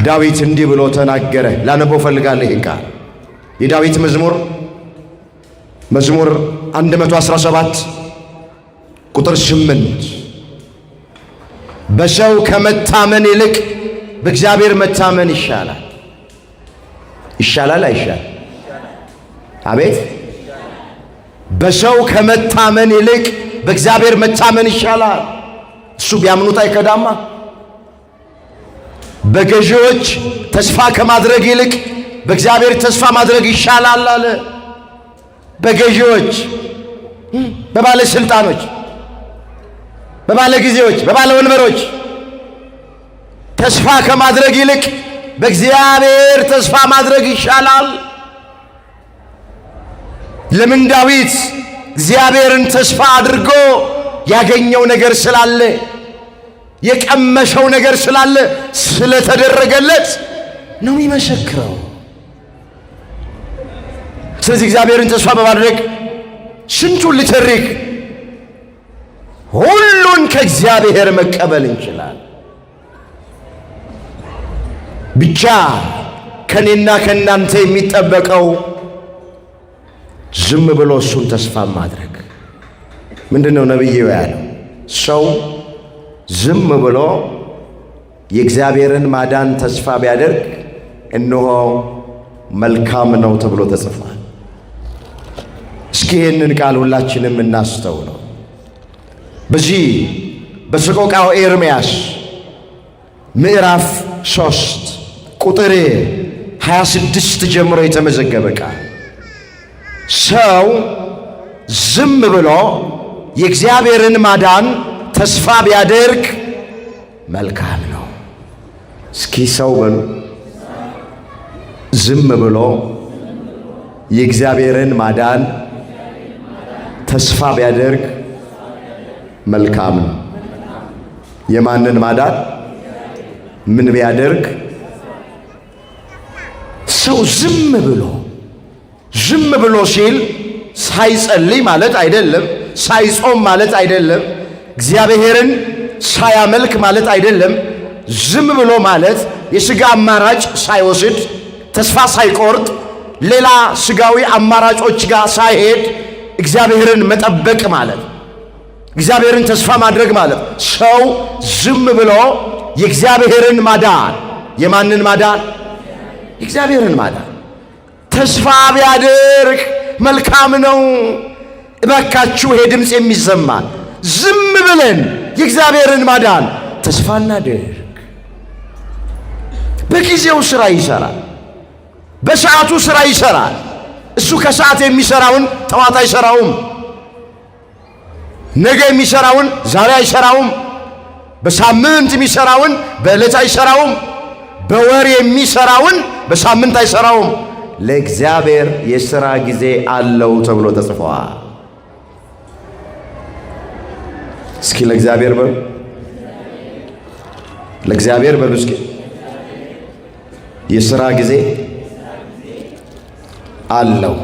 ዳዊት እንዲህ ብሎ ተናገረ። ላነበው ፈልጋለሁ ይህን ቃል። የዳዊት መዝሙር 117 ቁጥር 8 በሰው ከመታመን ይልቅ በእግዚአብሔር መታመን ይሻላል። ይሻላል አይሻል? አቤት! በሰው ከመታመን ይልቅ በእግዚአብሔር መታመን ይሻላል። እሱ ቢያምኑት አይከዳማ። በገዢዎች ተስፋ ከማድረግ ይልቅ በእግዚአብሔር ተስፋ ማድረግ ይሻላል አለ። በገዢዎች፣ በባለስልጣኖች፣ በባለጊዜዎች፣ በባለወንበሮች ተስፋ ከማድረግ ይልቅ በእግዚአብሔር ተስፋ ማድረግ ይሻላል። ለምን? ዳዊት እግዚአብሔርን ተስፋ አድርጎ ያገኘው ነገር ስላለ፣ የቀመሰው ነገር ስላለ፣ ስለተደረገለት ነው የሚመሰክረው። ስለዚህ እግዚአብሔርን ተስፋ በማድረግ ስንቱን ልተርክ፣ ሁሉን ከእግዚአብሔር መቀበል እንችላለን። ብቻ ከኔና ከናንተ የሚጠበቀው ዝም ብሎ እሱን ተስፋ ማድረግ። ምንድነው ነብዩ ያለው? ሰው ዝም ብሎ የእግዚአብሔርን ማዳን ተስፋ ቢያደርግ እነሆ መልካም ነው ተብሎ ተጽፏል። እስኪ ይህንን ቃል ሁላችንም እናስተውለው። በዚህ በሰቆቃወ ኤርምያስ ምዕራፍ 3 ቁጥር 26 ጀምሮ የተመዘገበ ቃል ሰው ዝም ብሎ የእግዚአብሔርን ማዳን ተስፋ ቢያደርግ መልካም ነው። እስኪ ሰው በሉ፣ ዝም ብሎ የእግዚአብሔርን ማዳን ተስፋ ቢያደርግ መልካም ነው። የማንን ማዳን? ምን ቢያደርግ? ሰው ዝም ብሎ ሲል ሳይጸልይ ማለት አይደለም፣ ሳይጾም ማለት አይደለም፣ እግዚአብሔርን ሳያመልክ ማለት አይደለም። ዝም ብሎ ማለት የሥጋ አማራጭ ሳይወስድ፣ ተስፋ ሳይቆርጥ፣ ሌላ ሥጋዊ አማራጮች ጋር ሳይሄድ እግዚአብሔርን መጠበቅ ማለት፣ እግዚአብሔርን ተስፋ ማድረግ ማለት። ሰው ዝም ብሎ የእግዚአብሔርን ማዳን፣ የማንን ማዳን? የእግዚአብሔርን ማዳን ተስፋ ቢያደርግ መልካም ነው። እባካችሁ ይሄ ድምፅ የሚሰማን ዝም ብለን የእግዚአብሔርን ማዳን ተስፋ እናድርግ። በጊዜው ሥራ ይሠራል፣ በሰዓቱ ሥራ ይሠራል። እሱ ከሰዓት የሚሠራውን ጠዋት አይሠራውም። ነገ የሚሰራውን ዛሬ አይሰራውም። በሳምንት የሚሰራውን በዕለት አይሰራውም። በወር የሚሰራውን በሳምንት አይሰራውም። ለእግዚአብሔር የሥራ ጊዜ አለው ተብሎ ተጽፏል። እስኪ ለእግዚአብሔር በሉ፣ ለእግዚአብሔር በሉ እስኪ። የሥራ ጊዜ አለው።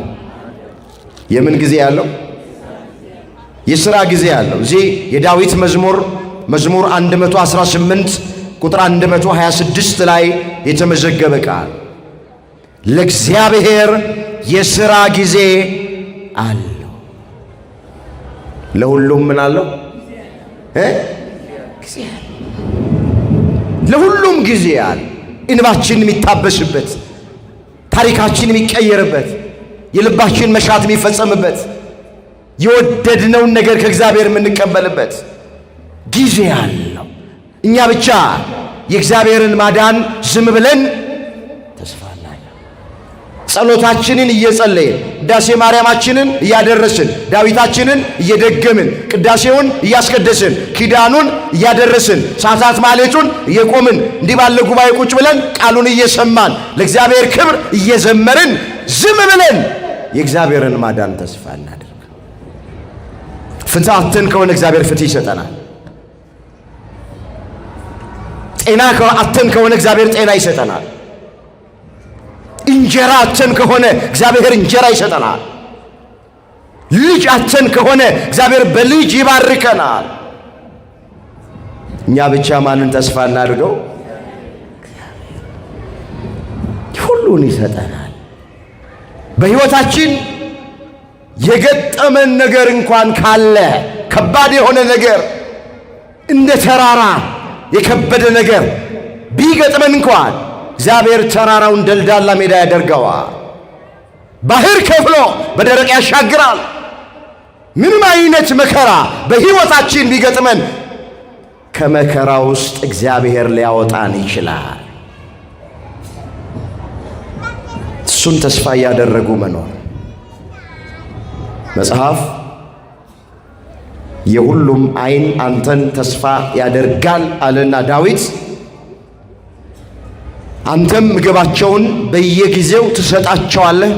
የምን ጊዜ አለው? የሥራ ጊዜ አለው። እዚህ የዳዊት መዝሙር 118 ቁጥር 126 ላይ የተመዘገበ ቃል ለእግዚአብሔር የሥራ ጊዜ አለው። ለሁሉም ምን አለው? ጊዜ አለው። ለሁሉም ጊዜ አለ። እንባችን የሚታበስበት፣ ታሪካችን የሚቀየርበት፣ የልባችን መሻት የሚፈጸምበት፣ የወደድነውን ነገር ከእግዚአብሔር የምንቀበልበት ጊዜ አለው። እኛ ብቻ የእግዚአብሔርን ማዳን ዝም ብለን ተስፋ እናያለን። ጸሎታችንን እየጸለይን ቅዳሴ ማርያማችንን እያደረስን ዳዊታችንን እየደገምን ቅዳሴውን እያስቀደስን ኪዳኑን እያደረስን ሰዓታት ማሌቱን እየቆምን እንዲህ ባለ ጉባኤ ቁጭ ብለን ቃሉን እየሰማን ለእግዚአብሔር ክብር እየዘመርን ዝም ብለን የእግዚአብሔርን ማዳን ተስፋ እናደርግ። ፍትሕ አጥተን ከሆነ እግዚአብሔር ፍትሕ ይሰጠናል። ጤና አጥተን ከሆነ እግዚአብሔር ጤና ይሰጠናል። እንጀራ አጥተን ከሆነ እግዚአብሔር እንጀራ ይሰጠናል። ልጅ አጥተን ከሆነ እግዚአብሔር በልጅ ይባርከናል። እኛ ብቻ ማንን ተስፋ እናድርገው? ሁሉን ይሰጠናል። በሕይወታችን የገጠመን ነገር እንኳን ካለ ከባድ የሆነ ነገር እንደ ተራራ የከበደ ነገር ቢገጥመን እንኳን እግዚአብሔር ተራራውን ደልዳላ ሜዳ ያደርገዋል። ባህር ከፍሎ በደረቅ ያሻግራል። ምንም አይነት መከራ በሕይወታችን ቢገጥመን ከመከራ ውስጥ እግዚአብሔር ሊያወጣን ይችላል። እሱን ተስፋ እያደረጉ መኖር መጽሐፍ የሁሉም ዓይን አንተን ተስፋ ያደርጋል አለና ዳዊት፣ አንተም ምግባቸውን በየጊዜው ትሰጣቸዋለህ፣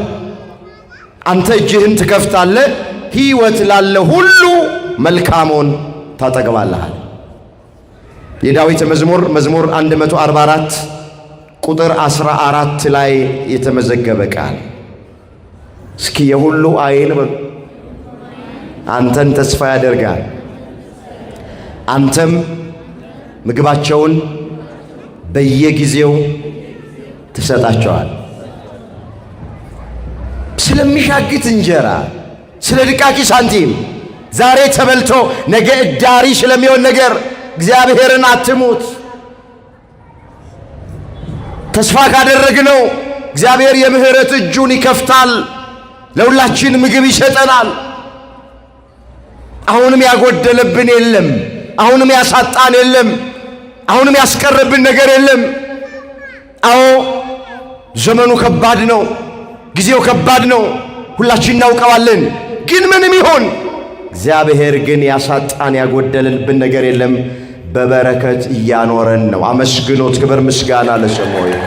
አንተ እጅህን ትከፍታለህ፣ ሕይወት ላለ ሁሉ መልካሙን ታጠግባለህ። የዳዊት መዝሙር 144 ቁጥር 14 ላይ የተመዘገበ ቃል። እስኪ የሁሉ ዓይን አንተን ተስፋ ያደርጋል፣ አንተም ምግባቸውን በየጊዜው ትሰጣቸዋል። ስለሚሻግት እንጀራ፣ ስለ ድቃቂ ሳንቲም፣ ዛሬ ተበልቶ ነገ እዳሪ ስለሚሆን ነገር እግዚአብሔርን አትሙት። ተስፋ ካደረግነው እግዚአብሔር የምህረት እጁን ይከፍታል፣ ለሁላችን ምግብ ይሰጠናል። አሁንም ያጎደለብን የለም፣ አሁንም ያሳጣን የለም፣ አሁንም ያስቀረብን ነገር የለም። አዎ ዘመኑ ከባድ ነው፣ ጊዜው ከባድ ነው፣ ሁላችን እናውቀዋለን። ግን ምንም ይሁን እግዚአብሔር ግን ያሳጣን ያጎደለብን ነገር የለም። በበረከት እያኖረን ነው። አመስግኖት። ክብር ምስጋና ለስሙ ይሁን።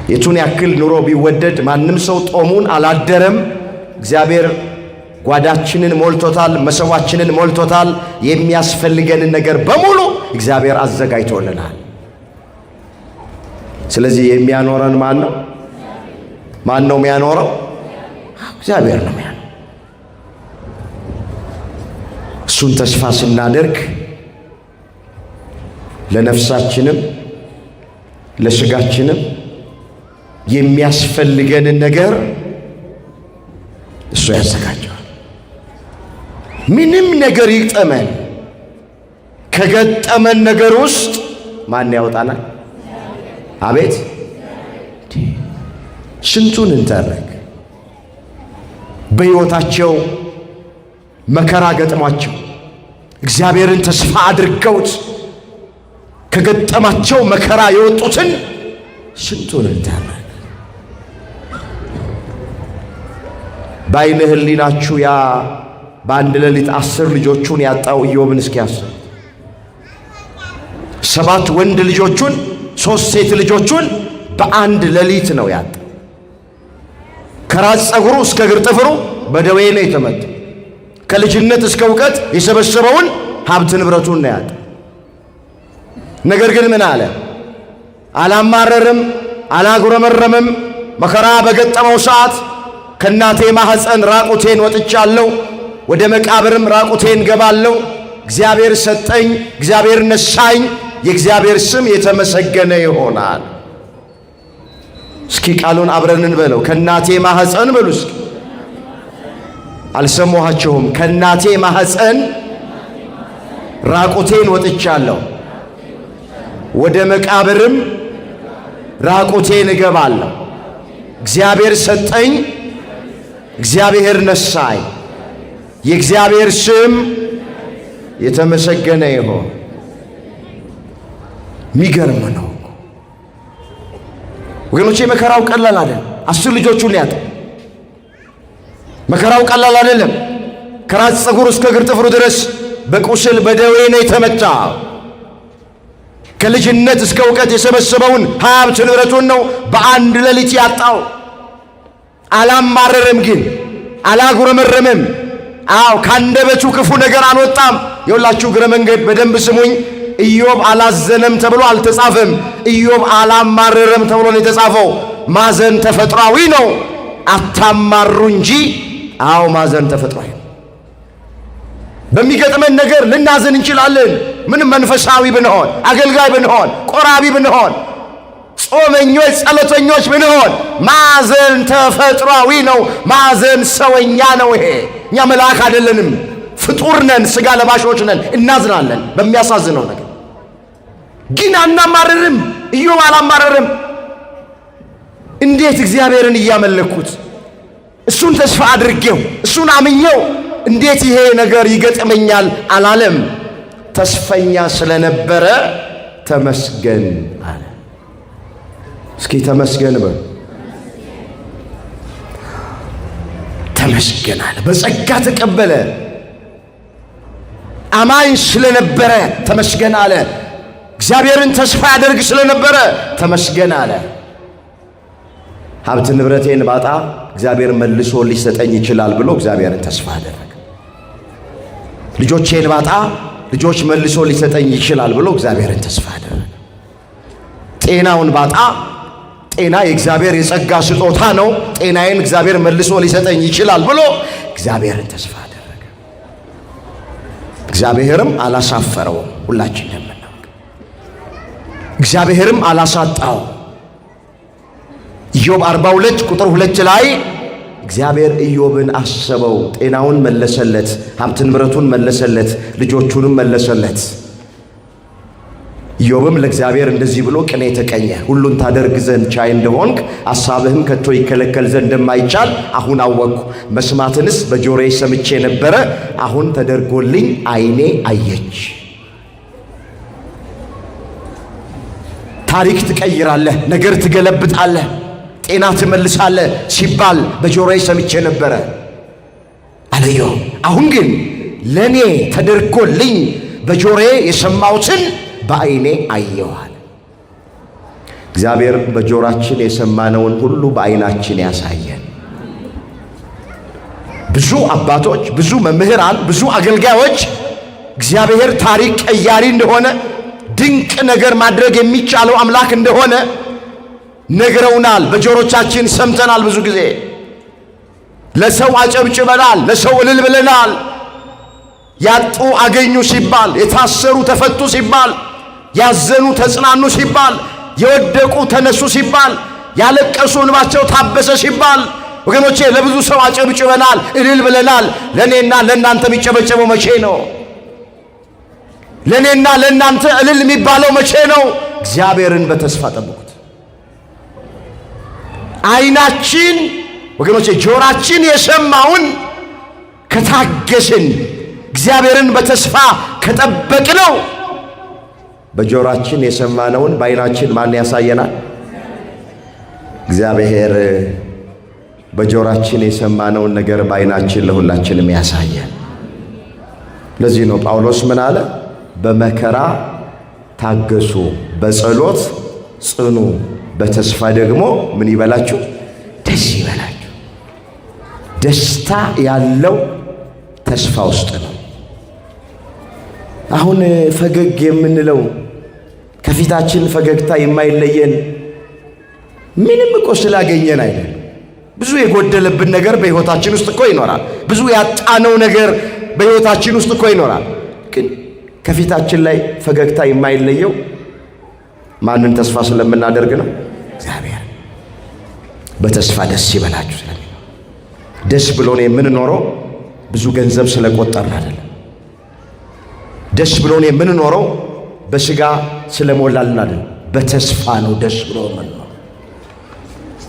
የቱን ያክል ኑሮ ቢወደድ ማንም ሰው ጦሙን አላደረም። እግዚአብሔር ጓዳችንን ሞልቶታል፣ መሰዋችንን ሞልቶታል። የሚያስፈልገንን ነገር በሙሉ እግዚአብሔር አዘጋጅቶልናል። ስለዚህ የሚያኖረን ማን ነው? ማን ነው የሚያኖረው? እግዚአብሔር ነው የሚያኖረው። እሱን ተስፋ ስናደርግ ለነፍሳችንም ለስጋችንም የሚያስፈልገንን ነገር እሱ ያዘጋጀዋል። ምንም ነገር ይግጠመን፣ ከገጠመን ነገር ውስጥ ማን ያወጣናል? አቤት ስንቱን እንተረክ። በሕይወታቸው መከራ ገጥሟቸው እግዚአብሔርን ተስፋ አድርገውት ከገጠማቸው መከራ የወጡትን ስንቱን እንተረክ። በዓይነ ሕሊናችሁ ያ በአንድ ሌሊት 10 ልጆቹን ያጣው ኢዮብን እስኪያስብ 7 ወንድ ልጆቹን 3 ሴት ልጆቹን በአንድ ሌሊት ነው ያጣ። ከራስ ፀጉሩ እስከ እግር ጥፍሩ በደዌ ነው የተመታ። ከልጅነት እስከ እውቀት የሰበሰበውን ሀብት ንብረቱን ነው ያጣ። ነገር ግን ምን አለ? አላማረርም፣ አላጉረመረምም። መከራ በገጠመው ሰዓት ከእናቴ ማኅፀን ራቁቴን ወጥቻለሁ፣ ወደ መቃብርም ራቁቴን ገባለሁ። እግዚአብሔር ሰጠኝ፣ እግዚአብሔር ነሳኝ፣ የእግዚአብሔር ስም የተመሰገነ ይሆናል። እስኪ ቃሉን አብረን እንበለው። ከእናቴ ማኅፀን በሉ እስኪ። አልሰማኋችሁም? ከእናቴ ማኅፀን ራቁቴን ወጥቻለሁ፣ ወደ መቃብርም ራቁቴን እገባለሁ። እግዚአብሔር ሰጠኝ፣ እግዚአብሔር ነሳኝ፣ የእግዚአብሔር ስም የተመሰገነ ይሆን። ሚገርም ነው ወገኖቼ። መከራው ቀላል አይደለም። 10 ልጆቹን ሊያጣ መከራው ቀላል አይደለም። ከራስ ፀጉር እስከ እግር ጥፍሩ ድረስ በቁስል በደዌ ነው የተመታ። ከልጅነት እስከ እውቀት የሰበሰበውን ሀብት ንብረቱን ነው በአንድ ሌሊት ያጣው። አላማረረም ግን አላጉረመረመም። አዎ ካንደበቱ ክፉ ነገር አልወጣም። የሁላችሁ እግረ መንገድ በደንብ ስሙኝ። ኢዮብ አላዘነም ተብሎ አልተጻፈም። ኢዮብ አላማረረም ተብሎ ነው የተጻፈው። ማዘን ተፈጥሯዊ ነው፣ አታማሩ እንጂ። አዎ ማዘን ተፈጥሯዊ ነው። በሚገጥመን ነገር ልናዘን እንችላለን። ምንም መንፈሳዊ ብንሆን፣ አገልጋይ ብንሆን፣ ቆራቢ ብንሆን፣ ጾመኞች ጸሎተኞች ብንሆን ማዘን ተፈጥሯዊ ነው። ማዘን ሰውኛ ነው። ይሄ እኛ መልአክ አይደለንም፣ ፍጡር ነን፣ ሥጋ ለባሾች ነን። እናዝናለን በሚያሳዝነው ነገር። ግን አናማረርም። ኢዮብ አላማረርም። እንዴት እግዚአብሔርን እያመለኩት እሱን ተስፋ አድርጌው እሱን አምኜው እንዴት ይሄ ነገር ይገጥመኛል አላለም። ተስፈኛ ስለነበረ ተመስገን አለ። እስኪ ተመስገን በሉ። ተመስገን አለ። በጸጋ ተቀበለ። አማኝ ስለነበረ ተመስገን አለ። እግዚአብሔርን ተስፋ ያደርግ ስለነበረ ተመስገን አለ። ሀብት ንብረቴን ባጣ እግዚአብሔር መልሶ ሊሰጠኝ ይችላል ብሎ እግዚአብሔርን ተስፋ አደረገ። ልጆቼን ባጣ ልጆች መልሶ ሊሰጠኝ ይችላል ብሎ እግዚአብሔርን ተስፋ አደረገ። ጤናውን ባጣ ጤና የእግዚአብሔር የጸጋ ስጦታ ነው፣ ጤናዬን እግዚአብሔር መልሶ ሊሰጠኝ ይችላል ብሎ እግዚአብሔርን ተስፋ አደረገ። እግዚአብሔርም አላሳፈረውም። ሁላችን እንደምናውቅ እግዚአብሔርም አላሳጣው። ኢዮብ 42 ቁጥር 2 ላይ እግዚአብሔር ኢዮብን አሰበው፣ ጤናውን መለሰለት፣ ሀብት ንብረቱን መለሰለት፣ ልጆቹንም መለሰለት። ኢዮብም ለእግዚአብሔር እንደዚህ ብሎ ቅኔ ተቀኘ። ሁሉን ታደርግ ዘንድ ቻይ እንደሆንክ ሐሳብህም ከቶ ይከለከል ዘንድ እንደማይቻል አሁን አወቅኩ። መስማትንስ በጆሮዬ ሰምቼ ነበረ፣ አሁን ተደርጎልኝ ዓይኔ አየች። ታሪክ ትቀይራለህ፣ ነገር ትገለብጣለህ፣ ጤና ትመልሳለህ ሲባል በጆሮዬ ሰምቼ ነበረ አለ ኢዮብ። አሁን ግን ለኔ ተደርጎልኝ በጆሮዬ የሰማሁትን በዓይኔ አየዋል። እግዚአብሔር በጆሮአችን የሰማነውን ሁሉ በዓይናችን ያሳየን። ብዙ አባቶች፣ ብዙ መምህራን፣ ብዙ አገልጋዮች እግዚአብሔር ታሪክ ቀያሪ እንደሆነ፣ ድንቅ ነገር ማድረግ የሚቻለው አምላክ እንደሆነ ነግረውናል። በጆሮቻችን ሰምተናል። ብዙ ጊዜ ለሰው አጨብጭበናል፣ ለሰው እልል ብለናል። ያጡ አገኙ ሲባል፣ የታሰሩ ተፈቱ ሲባል፣ ያዘኑ ተጽናኑ ሲባል፣ የወደቁ ተነሱ ሲባል፣ ያለቀሱ እንባቸው ታበሰ ሲባል፣ ወገኖቼ ለብዙ ሰው አጨብጭበናል፣ እልል ብለናል። ለእኔና ለእናንተ የሚጨበጨበው መቼ ነው? ለእኔና ለእናንተ እልል የሚባለው መቼ ነው? እግዚአብሔርን በተስፋ ጠብቁት። ዓይናችን ወገኖቼ ጆሮአችን የሰማውን ከታገስን፣ እግዚአብሔርን በተስፋ ከጠበቅነው፣ በጆሮአችን የሰማነውን በዓይናችን ማን ያሳየናል? እግዚአብሔር በጆሮአችን የሰማነውን ነገር በዓይናችን ለሁላችንም ያሳየን። ለዚህ ነው ጳውሎስ ምን አለ? በመከራ ታገሱ፣ በጸሎት ጽኑ፣ በተስፋ ደግሞ ምን ይበላችሁ? ደስ ይበላችሁ። ደስታ ያለው ተስፋ ውስጥ ነው። አሁን ፈገግ የምንለው ከፊታችን ፈገግታ የማይለየን ምንም እኮ ስላገኘን አይደለም። ብዙ የጎደለብን ነገር በሕይወታችን ውስጥ እኮ ይኖራል። ብዙ ያጣነው ነገር በሕይወታችን ውስጥ እኮ ይኖራል። ግን ከፊታችን ላይ ፈገግታ የማይለየው ማንን ተስፋ ስለምናደርግ ነው? እግዚአብሔር። በተስፋ ደስ ይበላችሁ ስለሚል ደስ ብሎን የምንኖረው ብዙ ገንዘብ ስለቆጠርን አይደለም። ደስ ብሎን የምንኖረው በሥጋ ስለሞላልን አይደለም። በተስፋ ነው ደስ ብሎ የምንኖረው።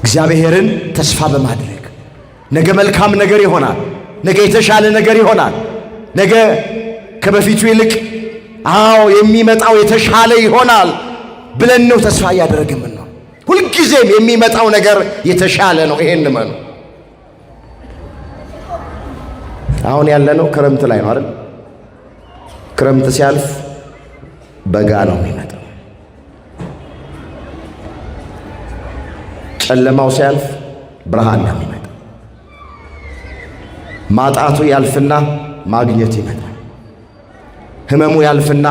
እግዚአብሔርን ተስፋ በማድረግ ነገ መልካም ነገር ይሆናል፣ ነገ የተሻለ ነገር ይሆናል፣ ነገ ከበፊቱ ይልቅ የሚመጣው የተሻለ ይሆናል ብለን ነው ተስፋ እያደረግን ነው። ሁልጊዜም የሚመጣው ነገር የተሻለ ነው። ይሄን እመኑ። አሁን ያለነው ክረምት ላይ ነው አይደል? ክረምት ሲያልፍ በጋ ነው የሚመጣው። ጨለማው ሲያልፍ ብርሃን ነው የሚመጣው። ማጣቱ ያልፍና ማግኘት ይመጣል። ህመሙ ያልፍና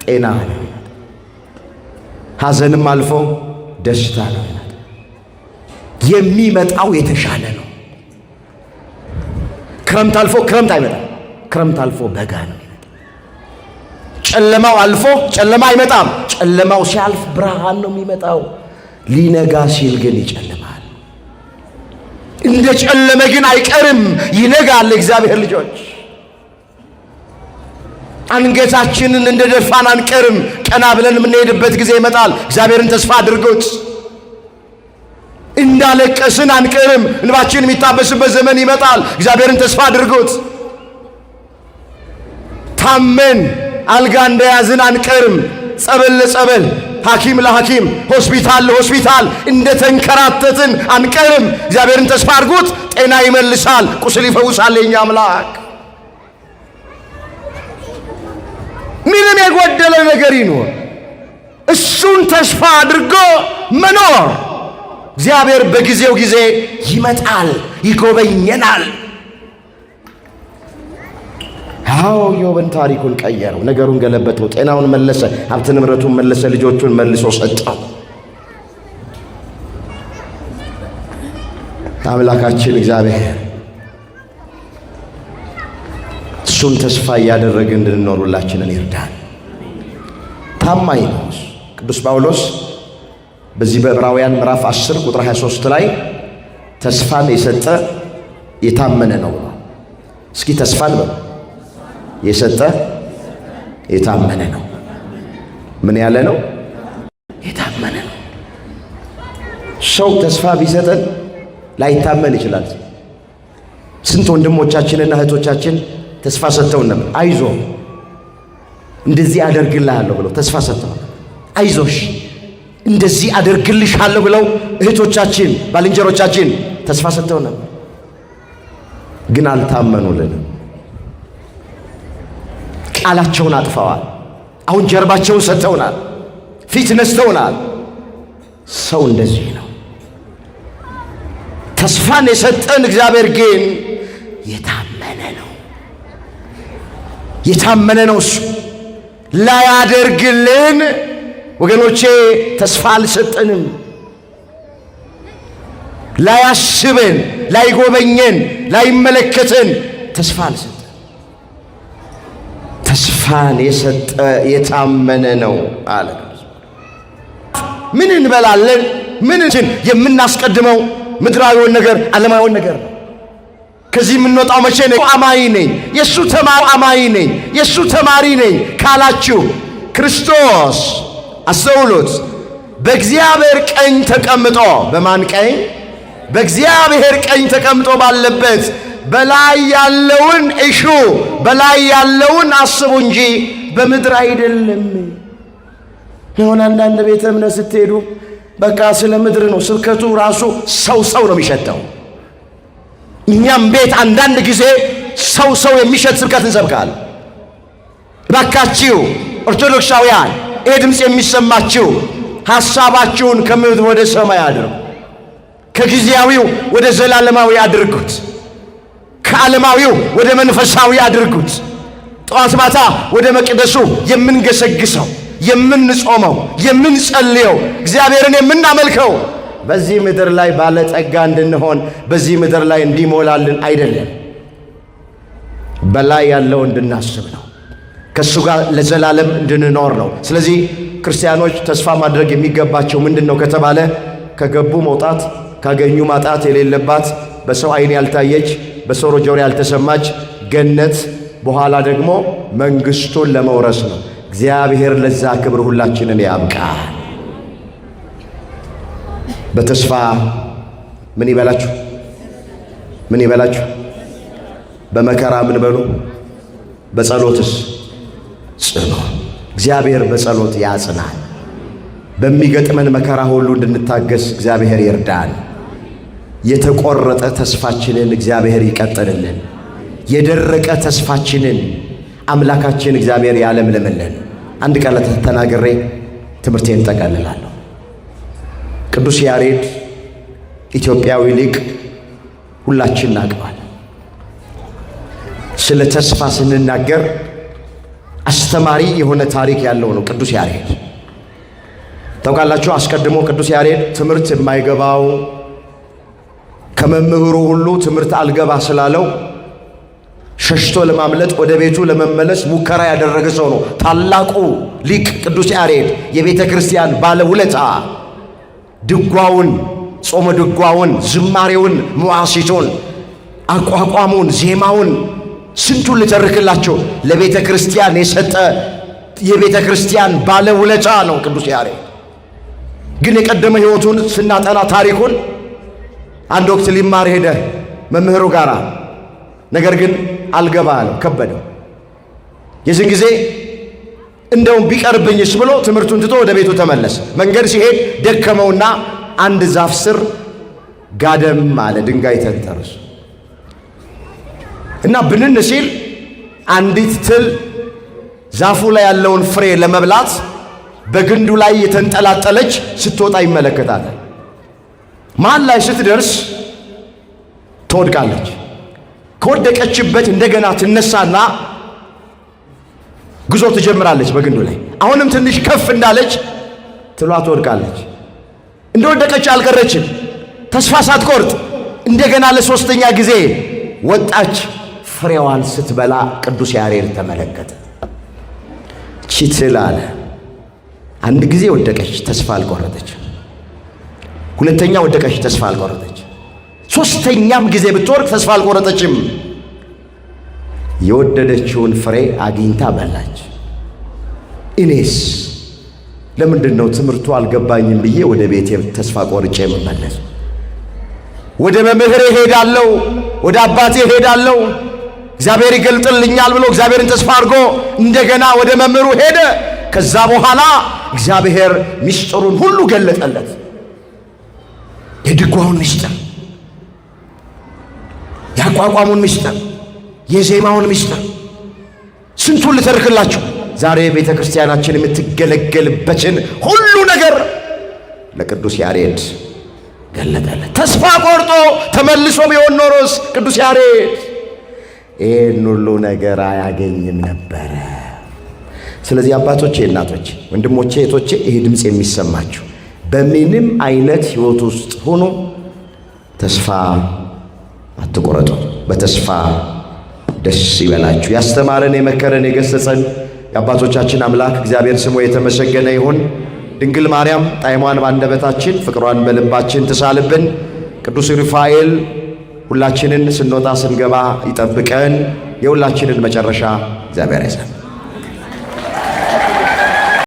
ጤና ነው የሚመጣው። ሐዘንም አልፎ ደስታ ነው የሚመጣው። የሚመጣው የተሻለ ነው። ክረምት አልፎ ክረምት አይመጣም። ክረምት አልፎ በጋ ነው የሚመጣው። ጨለማው አልፎ ጨለማ አይመጣም። ጨለማው ሲያልፍ ብርሃን ነው የሚመጣው። ሊነጋ ሲል ግን ይጨልማል። እንደ ጨለመ ግን አይቀርም፣ ይነጋል። እግዚአብሔር ልጆች አንገታችንን እንደ ደፋን አንቀርም። ቀና ብለን የምንሄድበት ጊዜ ይመጣል። እግዚአብሔርን ተስፋ አድርጎት እንዳለቀስን አንቀርም። እንባችን የሚታበስበት ዘመን ይመጣል። እግዚአብሔርን ተስፋ አድርጎት ታመን አልጋ እንደያዝን አንቀርም። ጸበል ለጸበል፣ ሐኪም ለሐኪም፣ ሆስፒታል ለሆስፒታል እንደ ተንከራተትን አንቀርም። እግዚአብሔርን ተስፋ አድርጉት። ጤና ይመልሳል፣ ቁስል ይፈውሳል የኛ አምላክ። ምንም የጎደለ ነገር ይኖር እሱን ተስፋ አድርጎ መኖር። እግዚአብሔር በጊዜው ጊዜ ይመጣል፣ ይጎበኘናል። ኢዮብን ታሪኩን ቀየረው፣ ነገሩን ገለበጠው፣ ጤናውን መለሰ፣ ሀብት ንብረቱን መለሰ፣ ልጆቹን መልሶ ሰጠው። አምላካችን እግዚአብሔር እሱን ተስፋ እያደረግን እንድንኖር ሁላችንን ይርዳን። ታማኝ ነው ቅዱስ ጳውሎስ በዚህ በዕብራውያን ምዕራፍ 10 ቁጥር 23 ላይ ተስፋን የሰጠ የታመነ ነው። እስኪ ተስፋን በሉ የሰጠ የታመነ ነው። ምን ያለ ነው? የታመነ ነው። ሰው ተስፋ ቢሰጠን ላይታመን ይችላል። ስንት ወንድሞቻችንና እህቶቻችን ተስፋ ሰጥተውን ነበር። አይዞ እንደዚህ አደርግልሃለሁ ብለው ተስፋ ሰጥተው፣ አይዞሽ እንደዚህ አደርግልሻለሁ ብለው እህቶቻችን ባልንጀሮቻችን ተስፋ ሰጥተው ነበር። ግን አልታመኑልንም። ቃላቸውን አጥፈዋል። አሁን ጀርባቸውን ሰጥተውናል፣ ፊት ነስተውናል። ሰው እንደዚህ ነው። ተስፋን የሰጠን እግዚአብሔር ግን የታመነ ነው። የታመነ ነው። እሱ ላያደርግልን ወገኖቼ ተስፋ አልሰጠንም። ላያስበን፣ ላይጎበኘን፣ ላይመለከተን ተስፋ አልሰጠን። ተስፋን የሰጠ የታመነ ነው አለ። ምን እንበላለን? ምን የምናስቀድመው ምድራዊውን ነገር ዓለማዊውን ነገር ነው። ከዚህ የምንወጣው መቼ ነው? አማኝ ነኝ፣ የእሱ ተማሪ አማኝ ነኝ፣ የእሱ ተማሪ ነኝ ካላችሁ ክርስቶስ አስተውሉት፣ በእግዚአብሔር ቀኝ ተቀምጦ፣ በማን ቀኝ? በእግዚአብሔር ቀኝ ተቀምጦ ባለበት በላይ ያለውን እሹ፣ በላይ ያለውን አስቡ እንጂ በምድር አይደለም። ይሁን አንዳንድ ቤተ እምነት ስትሄዱ በቃ ስለ ምድር ነው ስብከቱ። ራሱ ሰው ነው የሚሸተው። እኛም ቤት አንዳንድ ጊዜ ሰው የሚሸት ስብከት እንሰብካለን። እባካችሁ ኦርቶዶክሳውያን ይህ ድምፅ የሚሰማችሁ ሐሳባችሁን ከምድር ወደ ሰማይ አድርጉ። ከጊዜያዊው ወደ ዘላለማዊ አድርጉት። ከዓለማዊው ወደ መንፈሳዊ አድርጉት። ጠዋት ማታ ወደ መቅደሱ የምንገሰግሰው፣ የምንጾመው፣ የምንጸልየው፣ እግዚአብሔርን የምናመልከው በዚህ ምድር ላይ ባለጠጋ እንድንሆን፣ በዚህ ምድር ላይ እንዲሞላልን አይደለም፣ በላይ ያለው እንድናስብ ነው። ከእሱ ጋር ለዘላለም እንድንኖር ነው። ስለዚህ ክርስቲያኖች ተስፋ ማድረግ የሚገባቸው ምንድን ነው ከተባለ ከገቡ መውጣት፣ ካገኙ ማጣት የሌለባት በሰው ዓይን ያልታየች በሰው ጆሮ ያልተሰማች ገነት በኋላ ደግሞ መንግሥቱን ለመውረስ ነው። እግዚአብሔር ለዛ ክብር ሁላችንን ያብቃል። በተስፋ ምን ይበላችሁ? ምን ይበላችሁ? በመከራ ምን በሉ? በጸሎትስ ጽኑ። እግዚአብሔር በጸሎት ያጽናል። በሚገጥመን መከራ ሁሉ እንድንታገስ እግዚአብሔር ይርዳን። የተቆረጠ ተስፋችንን እግዚአብሔር ይቀጥልልን። የደረቀ ተስፋችንን አምላካችን እግዚአብሔር ያለምልምልን። አንድ ቃል ተናግሬ ትምህርቴን ጠቀልላለሁ። ቅዱስ ያሬድ ኢትዮጵያዊ ሊቅ ሁላችን እናውቀዋለን። ስለ ተስፋ ስንናገር አስተማሪ የሆነ ታሪክ ያለው ነው ቅዱስ ያሬድ። ታውቃላችሁ፣ አስቀድሞ ቅዱስ ያሬድ ትምህርት የማይገባው ከመምህሩ ሁሉ ትምህርት አልገባ ስላለው ሸሽቶ ለማምለጥ ወደ ቤቱ ለመመለስ ሙከራ ያደረገ ሰው ነው። ታላቁ ሊቅ ቅዱስ ያሬድ የቤተ ክርስቲያን ባለውለታ፣ ድጓውን፣ ጾመ ድጓውን፣ ዝማሬውን፣ መዋሥዕቱን፣ አቋቋሙን፣ ዜማውን ስንቱን ልተርክላቸው ለቤተ ክርስቲያን የሰጠ የቤተ ክርስቲያን ባለውለታ ነው ቅዱስ ያሬድ። ግን የቀደመ ሕይወቱን ስናጠና ታሪኩን አንድ ወቅት ሊማር ሄደ መምህሩ ጋር። ነገር ግን አልገባ አለው፣ ከበደው። የዚህን ጊዜ እንደውም ቢቀርብኝስ ብሎ ትምህርቱን ትቶ ወደ ቤቱ ተመለሰ። መንገድ ሲሄድ ደከመውና አንድ ዛፍ ስር ጋደም አለ፣ ድንጋይ ተንተርሶ እና ብንን ሲል አንዲት ትል ዛፉ ላይ ያለውን ፍሬ ለመብላት በግንዱ ላይ የተንጠላጠለች ስትወጣ ይመለከታታል። መሃል ላይ ስትደርስ ትወድቃለች። ከወደቀችበት እንደገና ትነሳና ጉዞ ትጀምራለች በግንዱ ላይ። አሁንም ትንሽ ከፍ እንዳለች ትሏ ትወድቃለች። እንደወደቀች አልቀረችም። ተስፋ ሳትቆርጥ እንደገና ለሶስተኛ ጊዜ ወጣች። ፍሬዋን ስትበላ ቅዱስ ያሬድ ተመለከተ። ችትል አለ። አንድ ጊዜ ወደቀች፣ ተስፋ አልቆረጠች። ሁለተኛ ወደቀች፣ ተስፋ አልቆረጠች። ሶስተኛም ጊዜ ብትወርቅ ተስፋ አልቆረጠችም። የወደደችውን ፍሬ አግኝታ በላች። እኔስ ለምንድን ነው ትምህርቱ አልገባኝም ብዬ ወደ ቤቴ ተስፋ ቆርጬ የምመለስ? ወደ መምህሬ ሄዳለሁ፣ ወደ አባቴ ሄዳለሁ፣ እግዚአብሔር ይገልጥልኛል ብሎ እግዚአብሔርን ተስፋ አድርጎ እንደገና ወደ መምህሩ ሄደ። ከዛ በኋላ እግዚአብሔር ምስጢሩን ሁሉ ገለጠለት። የድጓውን ምስጢር፣ ያቋቋሙን ምስጢር፣ የዜማውን ምስጢር ስንቱን ልተርክላችሁ። ዛሬ ቤተ ክርስቲያናችን የምትገለገልበትን ሁሉ ነገር ለቅዱስ ያሬድ ገለጠለት። ተስፋ ቆርጦ ተመልሶ ቢሆን ኖሮስ ቅዱስ ያሬድ ይህን ሁሉ ነገር አያገኝም ነበረ። ስለዚህ አባቶቼ፣ እናቶቼ፣ ወንድሞቼ፣ እህቶቼ ይህ ድምፅ የሚሰማችሁ በምንም አይነት ሕይወት ውስጥ ሆኖ ተስፋ አትቆረጡ። በተስፋ ደስ ይበላችሁ። ያስተማረን፣ የመከረን፣ የገሰጸን የአባቶቻችን አምላክ እግዚአብሔር ስሙ የተመሰገነ ይሁን። ድንግል ማርያም ጣዕሟን ባንደበታችን ፍቅሯን በልባችን ትሳልብን። ቅዱስ ሩፋኤል ሁላችንን ስንወጣ ስንገባ ይጠብቀን። የሁላችንን መጨረሻ እግዚአብሔር ያሳምረን።